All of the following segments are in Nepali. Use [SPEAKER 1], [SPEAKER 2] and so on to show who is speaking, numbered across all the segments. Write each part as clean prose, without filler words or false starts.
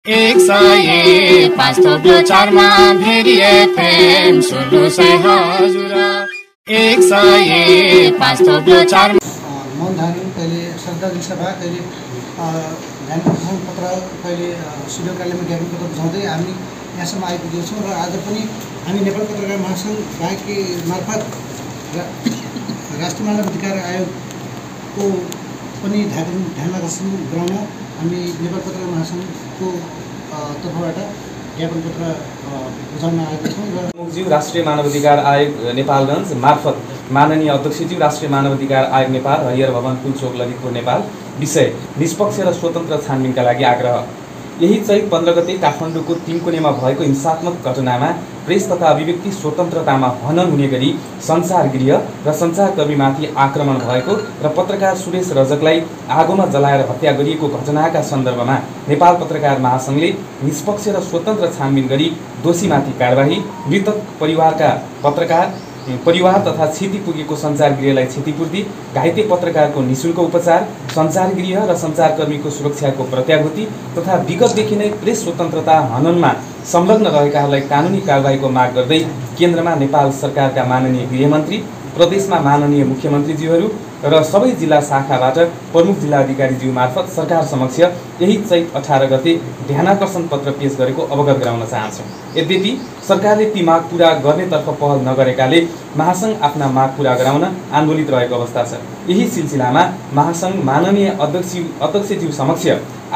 [SPEAKER 1] 105 थोप्लो 4मा भेरी एफएम सुन्नु से हजुर 105 थोप्लो 4
[SPEAKER 2] मौनधारण कहिले श्रद्धाञ्जली सभा कहिले ज्ञापन पत्र कहिले सिडिओ कार्यालयमा ज्ञापन पत्र बुझाउँदै हामी यहाँसम्म आइपुगेका छौँ र आज पनि हामी नेपाल पत्रकार महासङ्घ बाँके मार्फत राष्ट्रिय मानव अधिकार आयोगको पनि ध्यान आकर्षण गराउन हामी नेपाल पत्रकार महासङ्घको तर्फबाट ज्ञापन पत्र बुझाउन आएका छौँ र
[SPEAKER 3] प्रमुखज्यू राष्ट्रिय मानवाधिकार आयोग नेपालगञ्ज मार्फत माननीय अध्यक्षज्यू राष्ट्रिय मानवाधिकार आयोग नेपाल हरिहर भवन पुलचोक ललितपुर नेपाल विषय निष्पक्ष र स्वतन्त्र छानबिनका लागि आग्रह। यही चैत 15 गते काठमाडौँको तिनकोनेमा भएको हिंसात्मक घटनामा प्रेस तथा अभिव्यक्ति स्वतन्त्रतामा हनन हुने गरी सञ्चारगृह र सञ्चारकर्मीमाथि आक्रमण भएको र पत्रकार सुरेश रजकलाई आगोमा जलाएर हत्या गरिएको घटनाका सन्दर्भमा नेपाल पत्रकार महासङ्घले निष्पक्ष र स्वतन्त्र छानबिन गरी दोषीमाथि कारबाही, मृतक परिवारका पत्रकार परिवार तथा क्षति पुगेको सञ्चारगृहलाई क्षतिपूर्ति, घाइते पत्रकारको निःशुल्क उपचार, सञ्चारगृह र सञ्चारकर्मीको सुरक्षाको प्रत्याभूति तथा विगतदेखि नै प्रेस स्वतन्त्रता हननमा संलग्न रहेकाहरूलाई कानुनी कारबाहीको माग गर्दै केन्द्रमा नेपाल सरकारका माननीय गृहमन्त्री, प्रदेशमा माननीय मुख्यमन्त्रीज्यूहरू र सबै जिल्ला शाखाबाट प्रमुख जिल्ला अधिकारीज्यू मार्फत सरकार समक्ष यही चैत 18 गते ध्यानाकर्षण पत्र पेश गरेको अवगत गराउन चाहन्छौँ। यद्यपि सरकारले ती माग पूरा गर्नेतर्फ पहल नगरेकाले महासङ्घ आफ्ना माग पूरा गराउन आन्दोलित रहेको अवस्था छ। यही सिलसिलामा महासङ्घ माननीय अध्यक्षज्यू समक्ष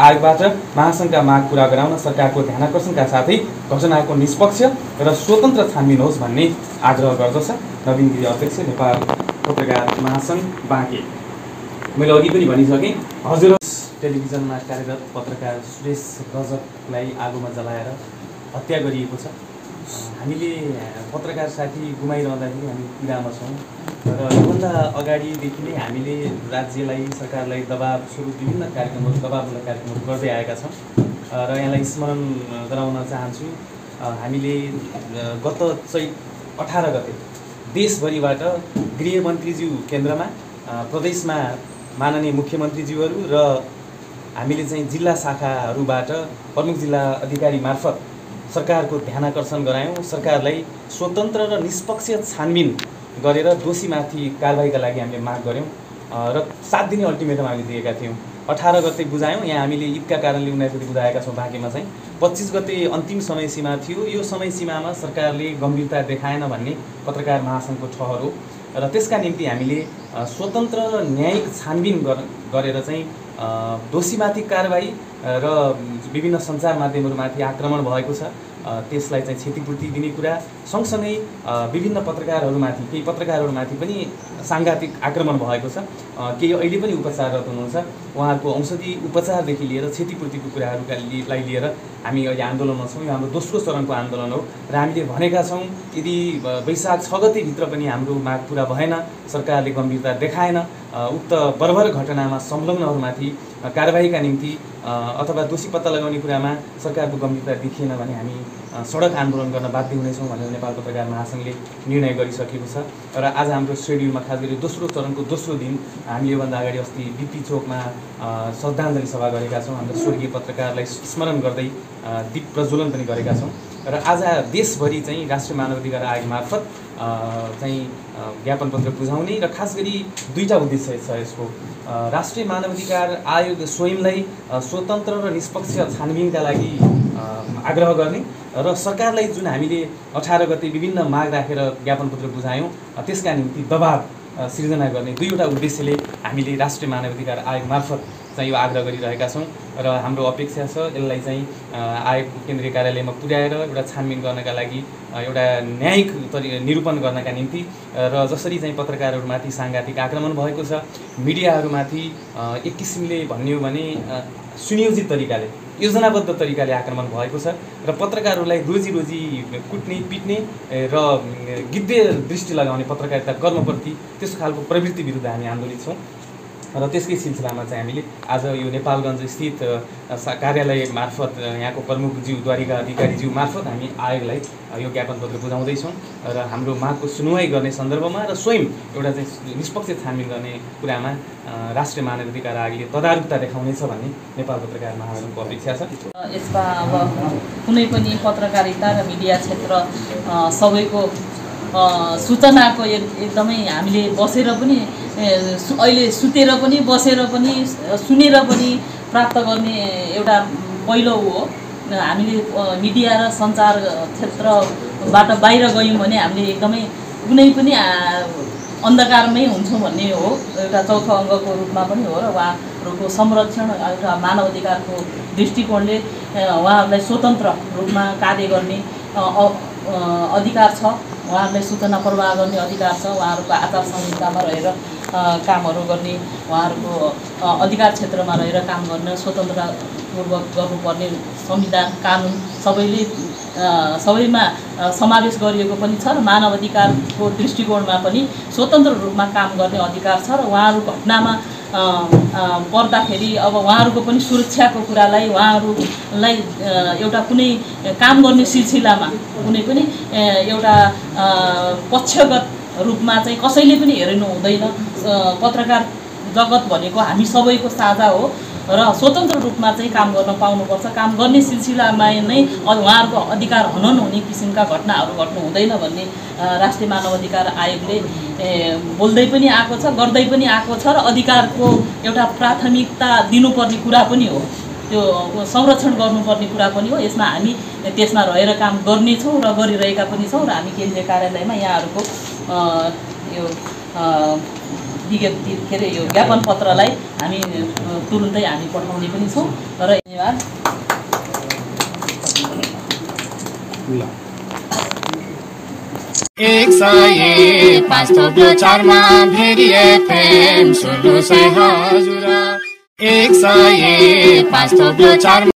[SPEAKER 3] आयोगबाट महासङ्घका माग पूरा गराउन सरकारको ध्यानाकर्षणका साथै घटनाको निष्पक्ष र स्वतन्त्र छानबिन होस् भन्ने आग्रह गर्दछ। नवीन गिरी अध्यक्ष, नेपाल पत्रकार महासङ्घ बाँके। मैले अघि पनि भनिसकेँ, हजुर टेलिभिजनमा कार्यरत पत्रकार सुरेश रजकलाई आगोमा जलाएर हत्या गरिएको छ। हामीले पत्रकार साथी गुमाइरहँदाखेरि हामी पीडामा छौँ र योभन्दा अगाडिदेखि नै हामीले राज्यलाई, सरकारलाई दबाब स्वरूप विभिन्न कार्यक्रमहरू, दबावमूलक कार्यक्रमहरू गर्दै आएका छौँ र यहाँलाई स्मरण गराउन चाहन्छु। हामीले गत चैत 18 गते देशभरिबाट गृहमन्त्रीज्यू केन्द्रमा, प्रदेशमा माननीय मुख्यमन्त्रीज्यूहरू र हामीले चाहिँ जिल्ला शाखाहरूबाट प्रमुख जिल्ला अधिकारी मार्फत सरकारको ध्यानाकर्षण गरायौँ। सरकारलाई स्वतन्त्र र निष्पक्ष छानबिन गरेर दोषीमाथि कारबाहीका लागि हामीले माग गऱ्यौँ र 7 दिने अल्टिमेटम हामीले दिएका थियौँ। 18 गते बुझायौँ। यहाँ हामीले ईदका कारणले 19 गते बुझाएका छौँ। बाँकीमा चाहिँ 25 गते अन्तिम समय सीमा थियो। यो समय सीमामा सरकारले गम्भीरता देखाएन भन्ने पत्रकार महासङ्घको ठहर हो र त्यसका निम्ति हामीले स्वतन्त्र र न्यायिक छानबिन गरेर चाहिँ दोषीमाथि कारबाही र विभिन्न सञ्चार माध्यमहरूमाथि आक्रमण भएको छ त्यसलाई चाहिँ क्षतिपूर्ति दिने कुरा, सँगसँगै विभिन्न पत्रकारहरूमाथि, केही पत्रकारहरूमाथि पनि साङ्घातिक आक्रमण भएको छ। केही अहिले पनि उपचाररत हुनुहुन्छ। उहाँहरूको औषधि उपचारदेखि लिएर क्षतिपूर्तिको कुराहरूलाई लिएर हामी अहिले आन्दोलनमा छौँ। यो हाम्रो दोस्रो चरणको आन्दोलन हो र हामीले भनेका छौँ, यदि वैशाख 6 गतेभित्र पनि हाम्रो माग पुरा भएन, सरकारले गम्भीरता देखाएन, उक्त बर्बर घटनामा संलग्नहरूमाथि कारबाहीका निम्ति अथवा दोषी पत्ता लगाउने कुरामा सरकारको गम्भीरता देखिएन भने हामी सडक आन्दोलन गर्न बाध्य हुनेछौँ भनेर नेपाल पत्रकार महासङ्घले निर्णय गरिसकेको छ र आज हाम्रो शेड्युलमा खास गरी दोस्रो चरणको दोस्रो दिन हामी योभन्दा अगाडि अस्ति बिपी चोकमा श्रद्धाञ्जली सभा गरेका छौँ। हाम्रो स्वर्गीय पत्रकारलाई स्मरण गर्दै दीप प्रज्वलन पनि गरेका छौँ र आज देशभरि चाहिँ राष्ट्रिय मानवाधिकार आयोग मार्फत चाहिँ ज्ञापन पत्र बुझाउने र खास गरी दुईटा उद्देश्य छ यसको। राष्ट्रिय मानवाधिकार आयोग स्वयंलाई स्वतन्त्र र निष्पक्ष छानबिनका लागि आग्रह गर्ने र सरकारलाई जुन हामीले 18 गते विभिन्न माग राखेर ज्ञापन पत्र बुझायौँ त्यसका निम्ति दबाब सिर्जना गर्ने दुईवटा उद्देश्यले हामीले राष्ट्रिय मानवाधिकार आयोग मार्फत चाहिँ यो आग्रह गरिरहेका छौँ र हाम्रो अपेक्षा छ यसलाई चाहिँ आयोग केन्द्रीय कार्यालयमा पुर्याएर एउटा छानबिन गर्नका लागि, एउटा न्यायिक निरूपण गर्नका निम्ति र जसरी चाहिँ पत्रकारहरूमाथि साङ्घातिक आक्रमण भएको छ, मिडियाहरूमाथि एक किसिमले भन्ने हो भने सुनियोजित तरिकाले, योजनाबद्ध तरिकाले आक्रमण भएको छ र पत्रकारहरूलाई रोजी कुट्ने, पिट्ने र गिद्धे दृष्टि लगाउने पत्रकारिता कर्मप्रति त्यस्तो खालको प्रवृत्ति विरुद्ध हामी आन्दोलित छौँ र त्यसकै सिलसिलामा चाहिँ हामीले आज यो नेपालगञ्ज स्थित कार्यालय मार्फत यहाँको प्रमुखज्यू द्वारिका अधिकारीज्यू मार्फत हामी आयोगलाई यो ज्ञापन पत्र बुझाउँदैछौँ र हाम्रो मागको सुनवाई गर्ने सन्दर्भमा र स्वयं एउटा चाहिँ निष्पक्ष छानबिन गर्ने कुरामा राष्ट्रिय मानवाधिकार आयोगले तदारुकता देखाउनेछ भन्ने नेपाल पत्रकार महासङ्घको अपेक्षा छ।
[SPEAKER 4] यसमा अब कुनै पनि पत्रकारिता र मिडिया क्षेत्र सबैको सूचनाको एकदमै हामीले बसेर पनि अहिले सुतेर पनि बसेर पनि सुनेर पनि प्राप्त गर्ने एउटा पहिलो हो। हामीले मिडिया र सञ्चार क्षेत्रबाट बाहिर गयौँ भने हामीले एकदमै कुनै पनि अन्धकारमै हुन्छौँ भन्ने हो, एउटा चौथो अङ्गको रूपमा पनि हो र उहाँहरूको संरक्षण एउटा मानव अधिकारको दृष्टिकोणले उहाँहरूलाई स्वतन्त्र रूपमा कार्य गर्ने अधिकार छ, उहाँहरूलाई सूचना प्रवाह गर्ने अधिकार छ, उहाँहरूको आचार संहितामा रहेर कामहरू गर्ने, उहाँहरूको अधिकार क्षेत्रमा रहेर काम गर्न स्वतन्त्रतापूर्वक गर्नुपर्ने संविधान कानुन सबैमा समावेश गरिएको पनि छ र मानव अधिकारको दृष्टिकोणमा पनि स्वतन्त्र रूपमा काम गर्ने अधिकार छ र उहाँहरू घटनामा पर्दाखेरि अब उहाँहरूको पनि सुरक्षाको कुरालाई उहाँहरूलाई एउटा कुनै काम गर्ने सिलसिलामा कुनै पनि एउटा पक्षगत रूपमा चाहिँ कसैले पनि हेरिनु हुँदैन। पत्रकार जगत भनेको हामी सबैको साझा हो र स्वतन्त्र रूपमा चाहिँ काम गर्न पाउनुपर्छ। काम गर्ने सिलसिलामा नै उहाँहरूको अधिकार हनन हुने किसिमका घटनाहरू घट्नु हुँदैन भन्ने राष्ट्रिय मानवाधिकार आयोगले बोल्दै पनि आएको छ, गर्दै पनि आएको छ र अधिकारको एउटा प्राथमिकता दिनुपर्ने कुरा पनि हो, त्यो संरक्षण गर्नुपर्ने कुरा पनि हो। यसमा हामी त्यसमा रहेर काम गर्नेछौँ र गरिरहेका पनि छौँ र हामी केन्द्रीय कार्यालयमा यहाँहरूको यो विज्ञप्ति के अरे यो ज्ञापन पत्रलाई हामी तुरुन्तै हामी पठाउने पनि छौँ। र धन्यवाद।
[SPEAKER 1] एक सय 5.4 भेरी FM सुन्नुहोस् है हजुर। 105.4